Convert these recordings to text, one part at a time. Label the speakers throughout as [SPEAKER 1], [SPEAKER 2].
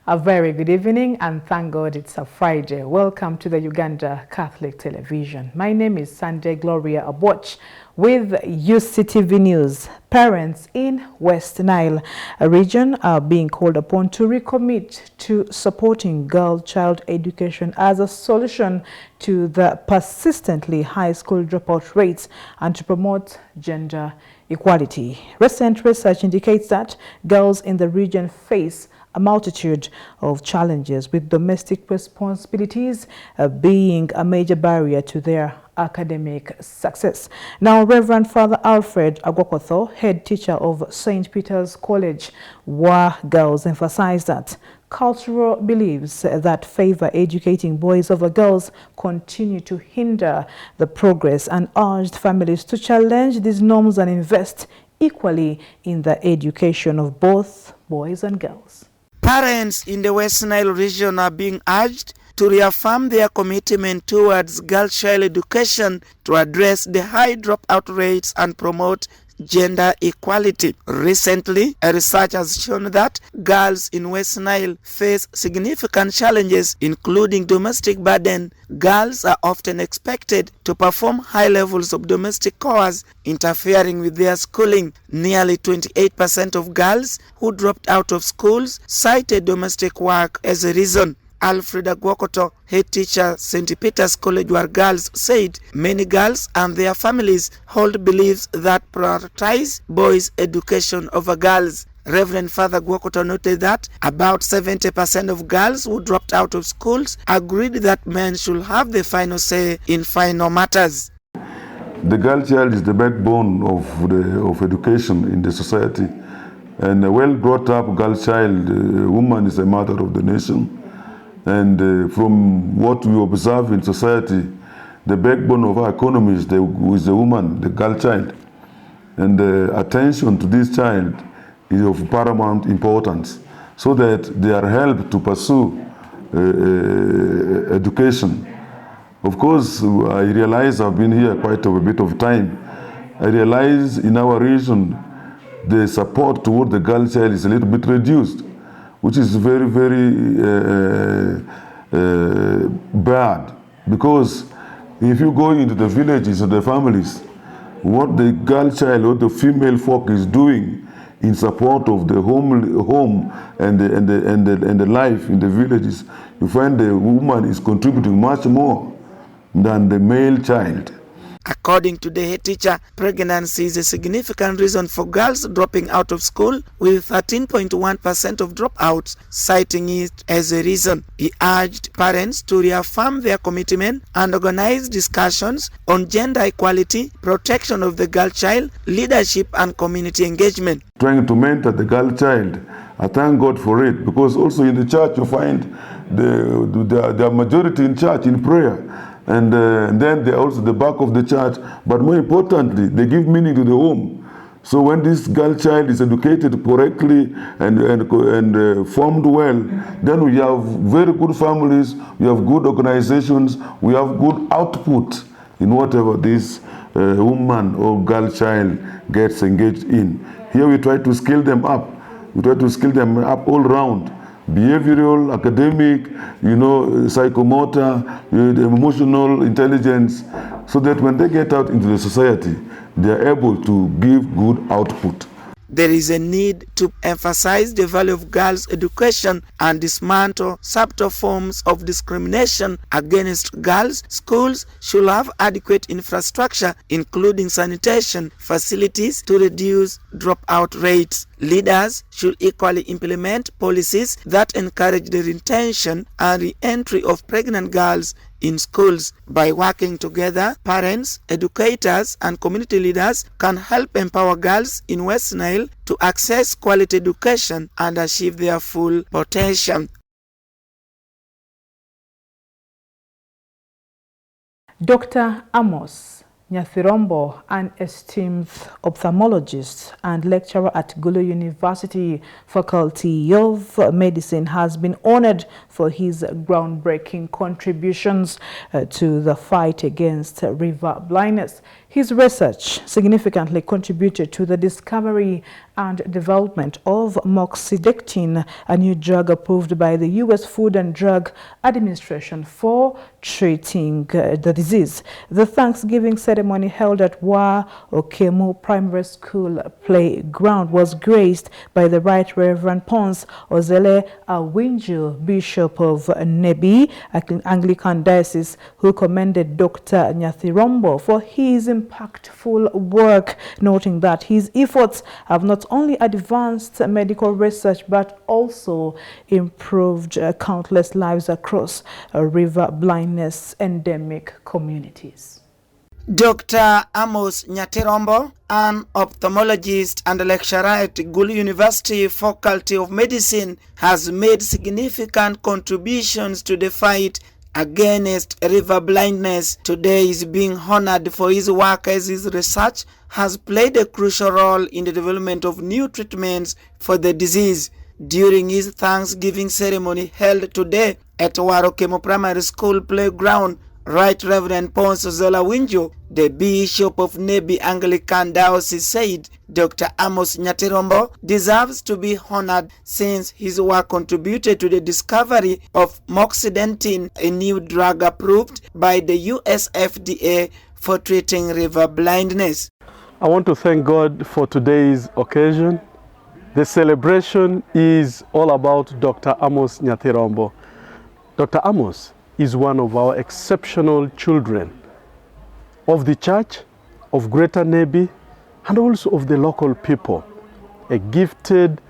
[SPEAKER 1] A very good evening and thank God it's a Friday. Welcome to the Uganda Catholic Television. My name is Sunday Gloria Aboch with Uctv News. Parents in West Nile region are being called upon to recommit to supporting girl child education as a solution to the persistently high school dropout rates and to promote gender equality. Recent research indicates that girls in the region face a multitude of challenges, with domestic responsibilities being a major barrier to their academic success. Now, Reverend Father Alfred Agwakotho, head teacher of St. Peter's College, Wa Girls, emphasized that cultural beliefs that favor educating boys over girls continue to hinder the progress and urged families to challenge these norms and invest equally in the education of both boys and girls.
[SPEAKER 2] Parents in the West Nile region are being urged to reaffirm their commitment towards girl-child education to address the high dropout rates and promote gender equality. Recently, a research has shown that girls in West Nile face significant challenges, including domestic burden. Girls are often expected to perform high levels of domestic chores, interfering with their schooling. Nearly 28% of girls who dropped out of schools cited domestic work as a reason. Alfred Agwakotho, head teacher, St. Peter's College, where girls said many girls and their families hold beliefs that prioritize boys' education over girls. Reverend Father Agwakotho noted that about 70% of girls who dropped out of schools agreed that men should have the final say in final matters.
[SPEAKER 3] The girl child is the backbone of education in the society, and a well brought up girl child, woman is a mother of the nation. And from what we observe in society, the backbone of our economy is the woman, the girl child. And attention to this child is of paramount importance, so that they are helped to pursue education. Of course, I realize I've been here quite a bit of time. I realize in our region, the support toward the girl child is a little bit reduced, which is very, very bad. Because if you go into the villages or the families, what the girl child or the female folk is doing in support of the home and the life in the villages, you find the woman is contributing much more than the male child.
[SPEAKER 2] According to the head teacher, pregnancy is a significant reason for girls dropping out of school, with 13.1% of dropouts citing it as a reason. He urged parents to reaffirm their commitment and organize discussions on gender equality, protection of the girl child, leadership and community engagement.
[SPEAKER 3] Trying to mentor the girl child, I thank God for it, because also in the church you find the majority in church in prayer. And then they also the back of the church, but more importantly, they give meaning to the home. So when this girl child is educated correctly and formed well, then we have very good families, we have good organizations, we have good output in whatever this woman or girl child gets engaged in. Here we try to skill them up. We try to skill them up all round. Behavioral, academic, psychomotor, emotional intelligence, so that when they get out into the society, they are able to give good output.
[SPEAKER 2] There is a need to emphasize the value of girls' education and dismantle subtle forms of discrimination against girls. Schools should have adequate infrastructure, including sanitation facilities, to reduce dropout rates. Leaders should equally implement policies that encourage the retention and re-entry of pregnant girls in schools. By working together, parents, educators, and community leaders can help empower girls in West Nile to access quality education and achieve their full potential.
[SPEAKER 1] Dr. Amos Nyathirombo, an esteemed ophthalmologist and lecturer at Gulu University Faculty of Medicine, has been honored for his groundbreaking contributions to the fight against river blindness. His research significantly contributed to the discovery and development of moxidectin, a new drug approved by the U.S. Food and Drug Administration for treating the disease. The Thanksgiving ceremony held at Wa Okemu Primary School playground was graced by the Right Reverend Pons Ozele Awinju, Bishop of Nebi, Anglican Diocese, who commended Dr. Nyathirombo for his impactful work, noting that his efforts have not only advanced medical research but also improved countless lives across river blindness endemic communities.
[SPEAKER 2] Dr. Amos Nyathirombo, an ophthalmologist and lecturer at Gulu University Faculty of Medicine, has made significant contributions to the fight against river blindness. Today is being honored for his work as his research has played a crucial role in the development of new treatments for the disease. During his Thanksgiving ceremony held today at Warokemo Primary School playground, Right Reverend Pons Ozele Awinju, the Bishop of Nebi Anglican Diocese, said Dr. Amos Nyathirombo deserves to be honored since his work contributed to the discovery of moxidectin, a new drug approved by the US FDA for treating river blindness.
[SPEAKER 4] I want to thank God for today's occasion. The celebration is all about Dr. Amos Nyathirombo. Dr. Amos is one of our exceptional children of the church, of Greater Nebi, and also of the local people. A gifted,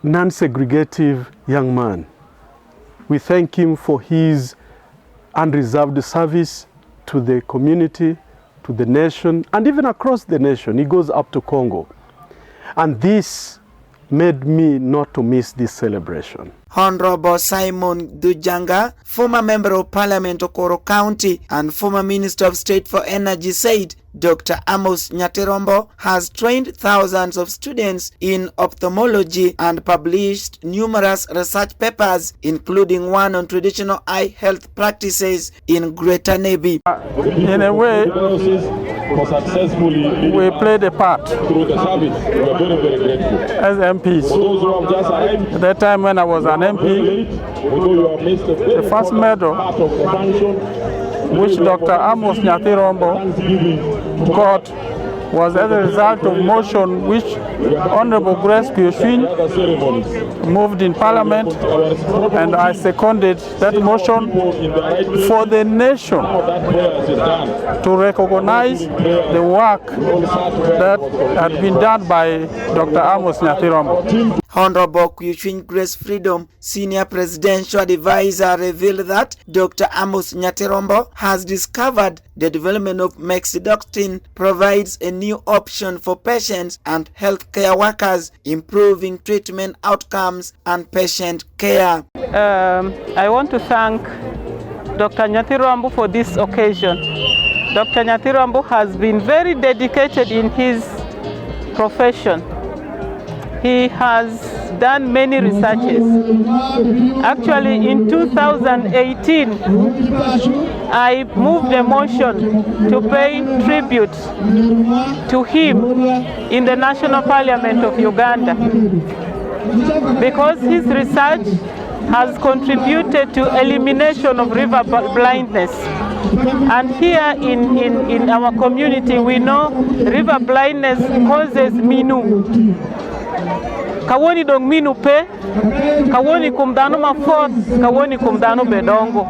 [SPEAKER 4] non-segregative young man. We thank him for his unreserved service to the community, to the nation, and even across the nation. He goes up to Congo. And this made me not to miss this celebration.
[SPEAKER 2] Honorable Simon Dujanga, former member of Parliament of Okoro County and former Minister of State for Energy, said Dr. Amos Nyathirombo has trained thousands of students in ophthalmology and published numerous research papers, including one on traditional eye health practices in Greater Nebi.
[SPEAKER 5] In a way, we played a part as MPs. At that time when I was an MP, the first medal which Dr. Amos Nyathirombo got was as a result of motion which Honorable Grace Pioshin moved in Parliament, and I seconded that motion for the nation to recognize the work that had been done by Dr. Amos Nyathirombo.
[SPEAKER 2] Honorable Pioshin Grace Freedom, Senior Presidential Advisor, revealed that Dr. Amos Nyathirombo has discovered the development of moxidectin provides a new option for patients and healthcare workers, improving treatment outcomes and patient care.
[SPEAKER 6] I want to thank Dr. Nyathirombo for this occasion. Dr. Nyathirombo has been very dedicated in his profession. He has done many researches. Actually, in 2018, I moved a motion to pay tribute to him in the National Parliament of Uganda, because his research has contributed to elimination of river blindness. And here in our community, we know river blindness causes minu. Kawoni dong minu pe, kawoni kumdano mafot, kawoni kumdano bedongo.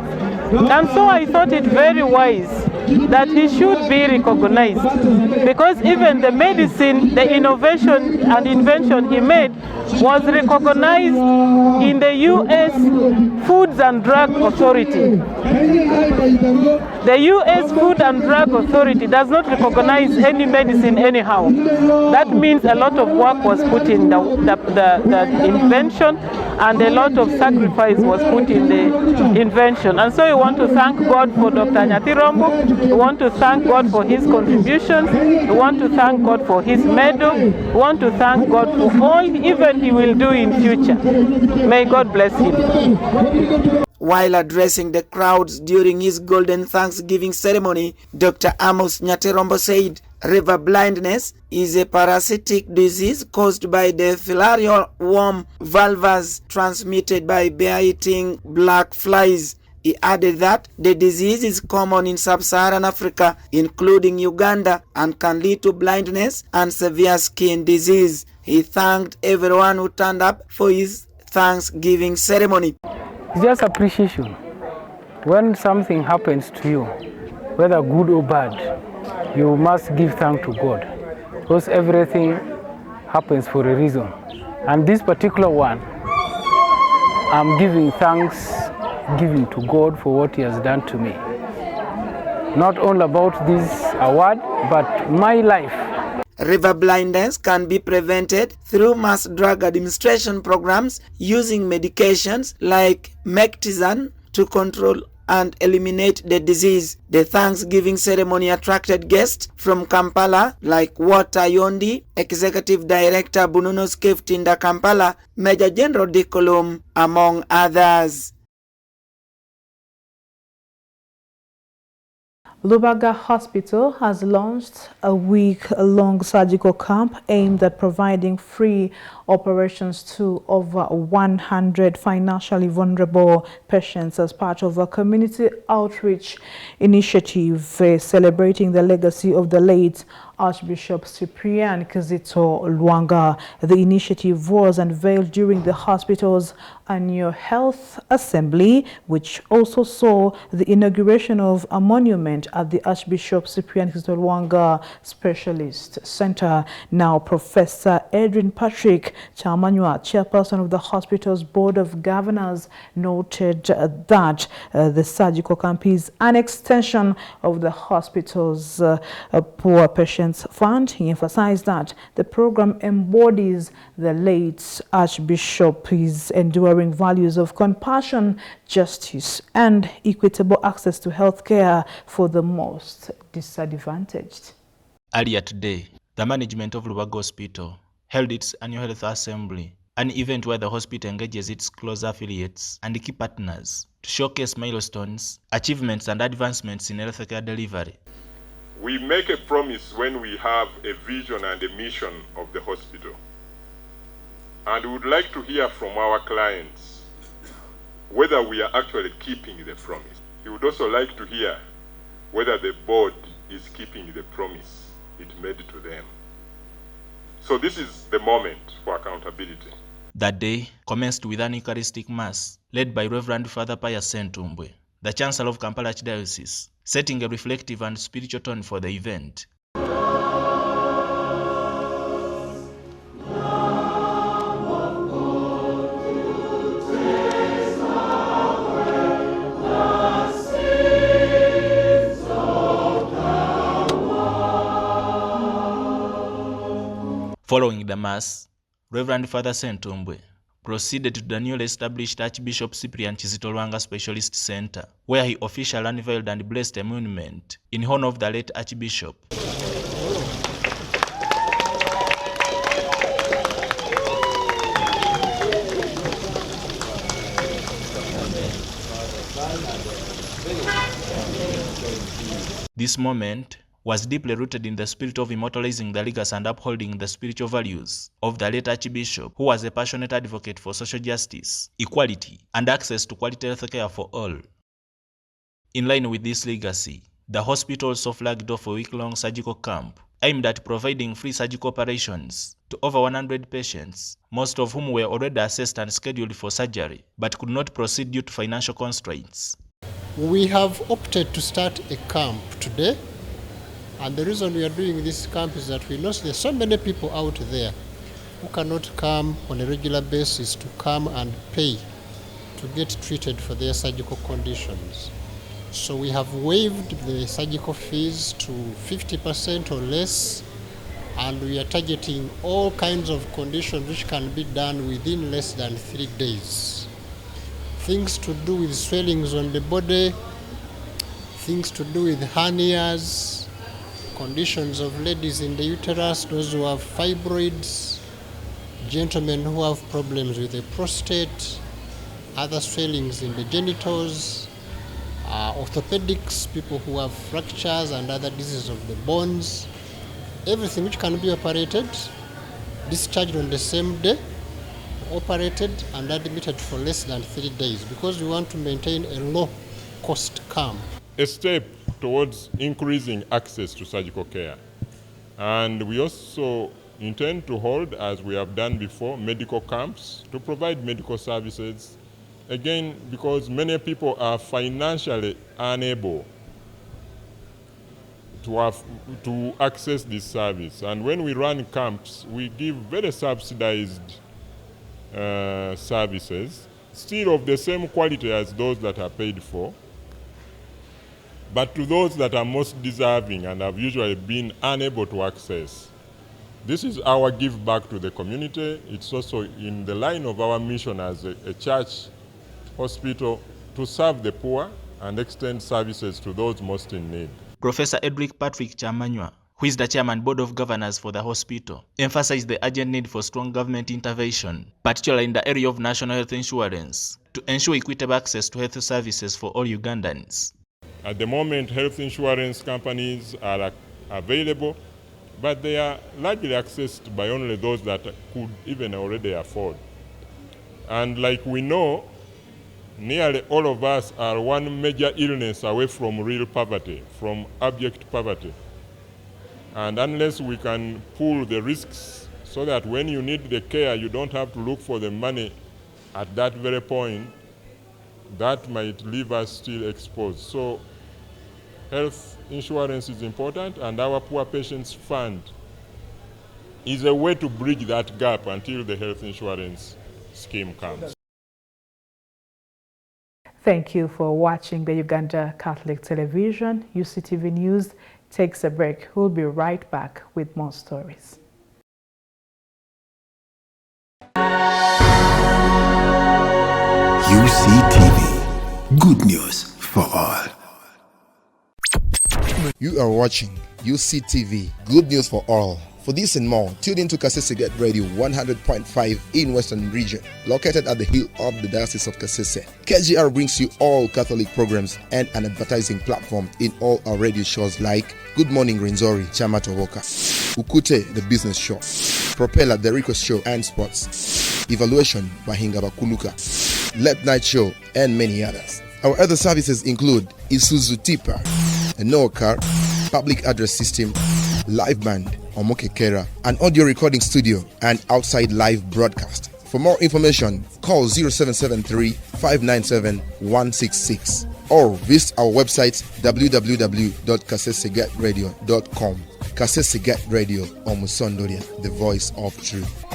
[SPEAKER 6] And so I thought it very wise that he should be recognized, because even the medicine, the innovation and invention he made was recognized in the US Food and Drug Authority. The US Food and Drug Authority does not recognize any medicine anyhow. That means a lot of work was put in the invention, and a lot of sacrifice was put in the invention. And so we want to thank God for Dr. Nyathirombo. We want to thank God for his contributions. We want to thank God for his medal. We want to thank God for all even he will do in future. May God bless him.
[SPEAKER 2] While addressing the crowds during his Golden Thanksgiving ceremony, Dr. Amos Nyatirombo said river blindness is a parasitic disease caused by the filarial worm valvas transmitted by bear-eating black flies. He added that the disease is common in sub-Saharan Africa, including Uganda, and can lead to blindness and severe skin disease. He thanked everyone who turned up for his Thanksgiving ceremony.
[SPEAKER 7] It's just appreciation. When something happens to you, whether good or bad, you must give thanks to God, because everything happens for a reason. And this particular one, I'm giving thanks to God for what He has done to me. Not only about this award, but my life.
[SPEAKER 2] River blindness can be prevented through mass drug administration programs using medications like Mectizan to control and eliminate the disease. The Thanksgiving ceremony attracted guests from Kampala like Walter Yondi, Executive Director Bunono's Cave Tinda Kampala, Major General Dikolum, among others.
[SPEAKER 1] Lubaga Hospital has launched a week-long surgical camp aimed at providing free operations to over 100 financially vulnerable patients as part of a community outreach initiative celebrating the legacy of the late Archbishop Cyprian Kizito Lwanga. The initiative was unveiled during the hospital's annual health assembly, which also saw the inauguration of a monument at the Archbishop Cyprian Kizito Lwanga Specialist Center. Now, Professor Edwin Patrick Chamanywa, chairperson of the hospital's board of governors, noted that the surgical camp is an extension of the hospital's poor patients fund. He emphasized that the program embodies the late Archbishop's enduring values of compassion, justice, and equitable access to health care for the most disadvantaged.
[SPEAKER 8] Earlier today, the management of Lubaga Hospital held its annual health assembly, an event where the hospital engages its close affiliates and key partners to showcase milestones, achievements, and advancements in healthcare delivery.
[SPEAKER 9] We make a promise when we have a vision and a mission of the hospital. And we would like to hear from our clients whether we are actually keeping the promise. We would also like to hear whether the board is keeping the promise it made to them. So this is the moment for accountability.
[SPEAKER 8] That day commenced with an Eucharistic Mass led by Reverend Father Pius Sentumbwe, the Chancellor of Kampala Archdiocese, setting a reflective and spiritual tone for the event. Following the Mass, Reverend Father Sentumbwe proceeded to the newly established Archbishop Cyprian Kizito Lwanga Specialist Center, where he officially unveiled and blessed a monument in honor of the late Archbishop. This moment was deeply rooted in the spirit of immortalizing the legacy and upholding the spiritual values of the late Archbishop, who was a passionate advocate for social justice, equality, and access to quality health care for all. In line with this legacy, the hospital also flagged off a week-long surgical camp aimed at providing free surgical operations to over 100 patients, most of whom were already assessed and scheduled for surgery, but could not proceed due to financial constraints.
[SPEAKER 10] We have opted to start a camp today. And the reason we are doing this camp is that we know there's so many people out there who cannot come on a regular basis to come and pay to get treated for their surgical conditions. So we have waived the surgical fees to 50% or less, and we are targeting all kinds of conditions which can be done within less than 3 days. Things to do with swellings on the body, things to do with hernias, conditions of ladies in the uterus, those who have fibroids, gentlemen who have problems with the prostate, other swellings in the genitals, orthopedics, people who have fractures and other diseases of the bones, everything which can be operated, discharged on the same day, operated and admitted for less than 3 days, because we want to maintain a low-cost camp.
[SPEAKER 9] A step towards increasing access to surgical care. And we also intend to hold, as we have done before, medical camps to provide medical services. Again, because many people are financially unable to access this service. And when we run camps, we give very subsidized services, still of the same quality as those that are paid for, but to those that are most deserving and have usually been unable to access. This is our give back to the community. It's also in the line of our mission as a church hospital to serve the poor and extend services to those most in need.
[SPEAKER 8] Professor Edric Patrick Chamanywa, who is the chairman board of governors for the hospital, emphasized the urgent need for strong government intervention, particularly in the area of national health insurance, to ensure equitable access to health services for all Ugandans.
[SPEAKER 9] At the moment, health insurance companies are available, but they are largely accessed by only those that could even already afford. And like we know, nearly all of us are one major illness away from real poverty, from abject poverty. And unless we can pool the risks so that when you need the care, you don't have to look for the money at that very point, that might leave us still exposed. So health insurance is important, and our Poor Patients Fund is a way to bridge that gap until the health insurance scheme comes.
[SPEAKER 1] Thank you for watching the Uganda Catholic Television. UCTV News takes a break. We'll be right back with more stories.
[SPEAKER 11] UCTV, good news for all.
[SPEAKER 12] You are watching UCTV, good news for all. For this and more, tune in to Kasese Get Radio 100.5 in Western Region, located at the hill of the Diocese of Kasese. KGR brings you all Catholic programs and an advertising platform in all our radio shows like Good Morning Renzori, Chama Tovoka, Ukute, the business show, Propeller, the request show and sports, Evaluation, Bahinga Bakuluka, Late Night Show, and many others. Our other services include Isuzu Tipa, a no car, public address system, live band, Omoke Kera, an audio recording studio, and outside live broadcast. For more information, call 0773 597 166 or visit our website www.kasesegatradio.com. Kasese Radio, Omusondoria, the voice of truth.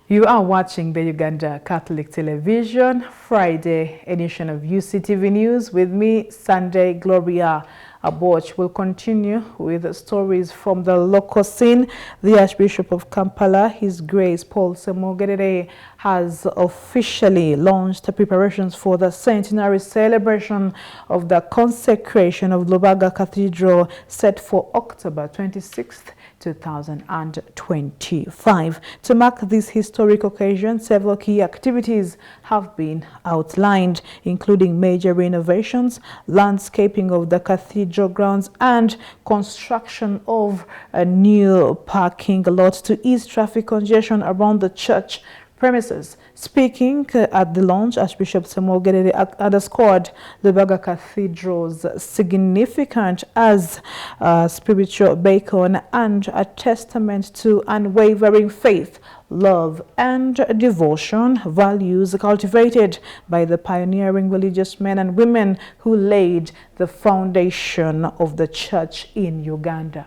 [SPEAKER 1] You are watching the Uganda Catholic Television Friday edition of UCTV News with me, Sunday Gloria Aboch. Will continue with stories from the local scene. The Archbishop of Kampala, His Grace Paul Semogedere, has officially launched the preparations for the centenary celebration of the consecration of Lubaga Cathedral, set for October 26th. 2025. To mark this historic occasion, several key activities have been outlined, including major renovations, landscaping of the cathedral grounds, and construction of a new parking lot to ease traffic congestion around the church premises. Speaking at the launch, Archbishop Semogedere underscored the Lubaga Cathedral's significance as a spiritual beacon and a testament to unwavering faith, love, and devotion, values cultivated by the pioneering religious men and women who laid the foundation of the church in Uganda.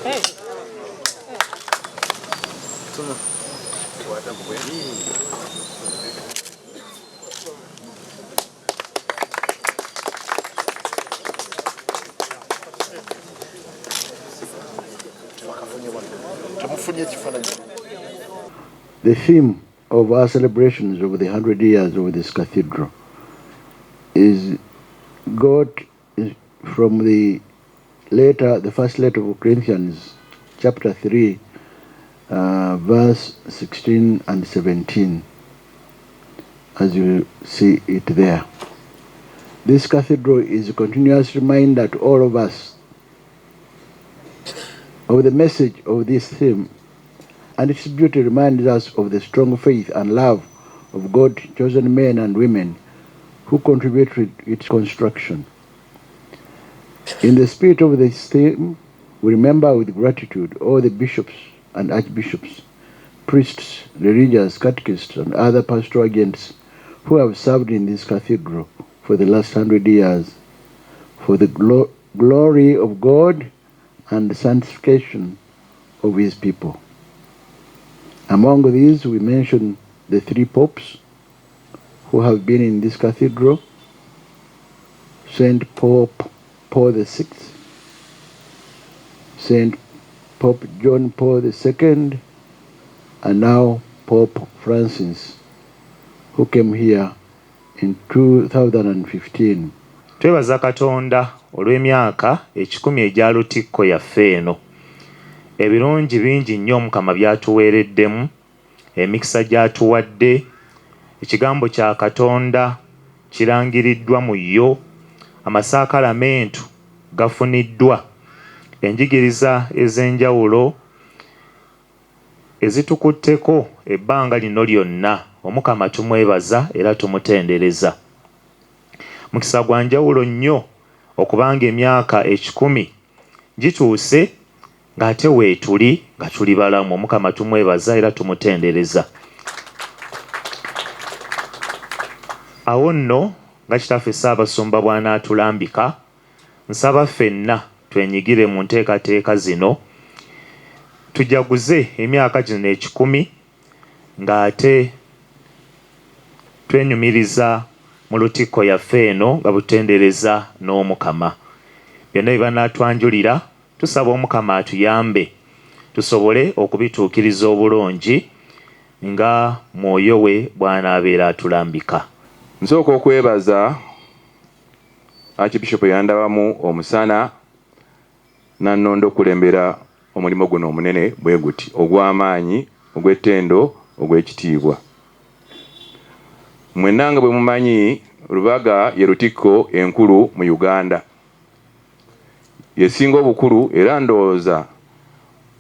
[SPEAKER 1] Hey.
[SPEAKER 11] The theme of our celebrations over the 100 years of this cathedral is God, from the first letter of Corinthians chapter 3, verse 16 and 17, as you see it there. This cathedral is a continuous reminder to all of us of the message of this theme, and its beauty reminds us of the strong faith and love of God's chosen men and women who contributed to its construction. In the spirit of this theme, we remember with gratitude all the bishops and archbishops, priests, religious catechists, and other pastoral agents who have served in this cathedral for the last 100 years for the glory of God and the sanctification of his people. Among these, we mention the 3 popes who have been in this cathedral: Saint Pope Paul VI, Saint Pope John Paul II, and now Pope Francis, who came here in 2015.
[SPEAKER 13] Twebaza Katonda olw'emyaka 10 egya Lutikko yaffe eno. Ebirungi bingi nnyo Mukama byatuweereddemu, emikisa gy'atuwadde, ekigambo kya Katonda kirangiriddwa mu yo, amasakalamentu gafuniddwa, enjigiriza ez'enjawulo ezitukutteko ebbanga lino lyonna. Omukama tumwebaza era tumutendereza. Mukisa gwa njawulo nnyo okubanga emyaka 10 gituuse ng'ate weetuli nga tuli balamu. Omukama tumwebaza era tumutendereza. Awo nno nga Kitaffe Ssaabasumba bw'anaatulambika, nsaba ffenna twenyigire mu nteekateeka zino, tujaguze emyaka gino 10 ng'ate twenyumiriza mu Lutikko yaffe eno nga butendereza n'Omukama. Byonna bye banaatwanjulira tusaba Omukama atuyambe tusobole okubituukiriza obulungi nga Mwoyo we bw'anaabeera atulambika.
[SPEAKER 14] Nsooka okwebaza Archbishop yandabamu omusana nannondo okulembera omulimu guno omunene bwe guti ogw'amaanyi, ogw'ettendo, ogw'ekitiibwa. Mwenna nga bwe mumanyi, Lubaga ye Lutikko enkulu mu Uganda. Yesinga obukulu era ndowooza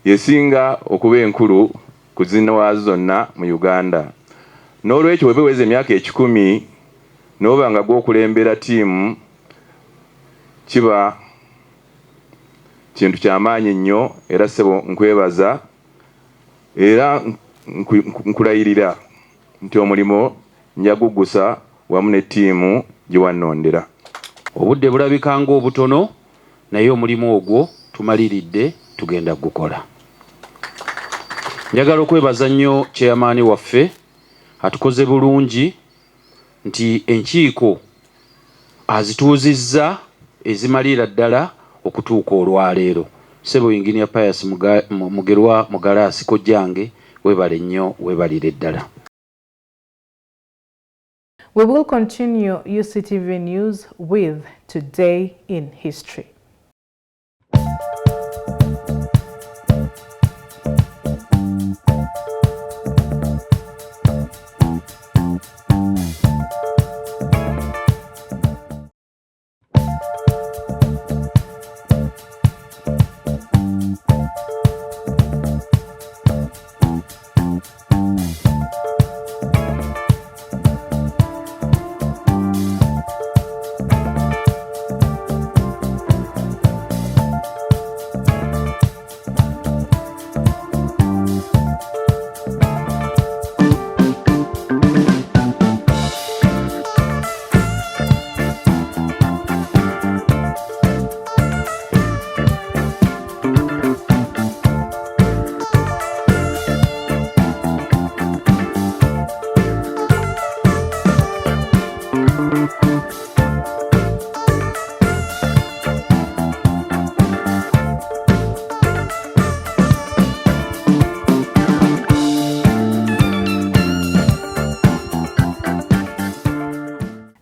[SPEAKER 14] yesinga okuba enkulu ku zinawaazo zonna mu Uganda. N'olwekyo bwe biweza emyaka 10 n'oba nga gw'okulembera ttiimu, kiba kintu ky'amaanyi nnyo, era ssebo nkwebaza era nkulayirira nti omulimo njaguggusa wamu n'ettiimu gye wannondera.
[SPEAKER 15] Obudde bulabika ng'obutono, naye omulimu ogwo tumaliridde, tugenda gukola. Njagala okwebaza nnyo chairman waffe atukoze bulungi nti enkiiko azituuzizza ezimalira ddala okutuuka olwaleero. Ssebo Engineer Pius Mugerwa Mugalaasi kojjange, weebale nnyo, weebalire ddala.
[SPEAKER 1] We will continue UCTV News with Today in History.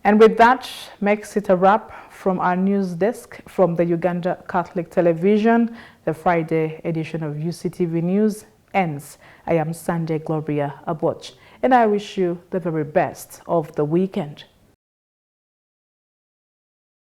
[SPEAKER 1] And with that makes it a wrap from our news desk from the Uganda Catholic Television. The Friday edition of UCTV News ends. I am Sanjay Gloria Aboch, and I wish you the very best of the weekend.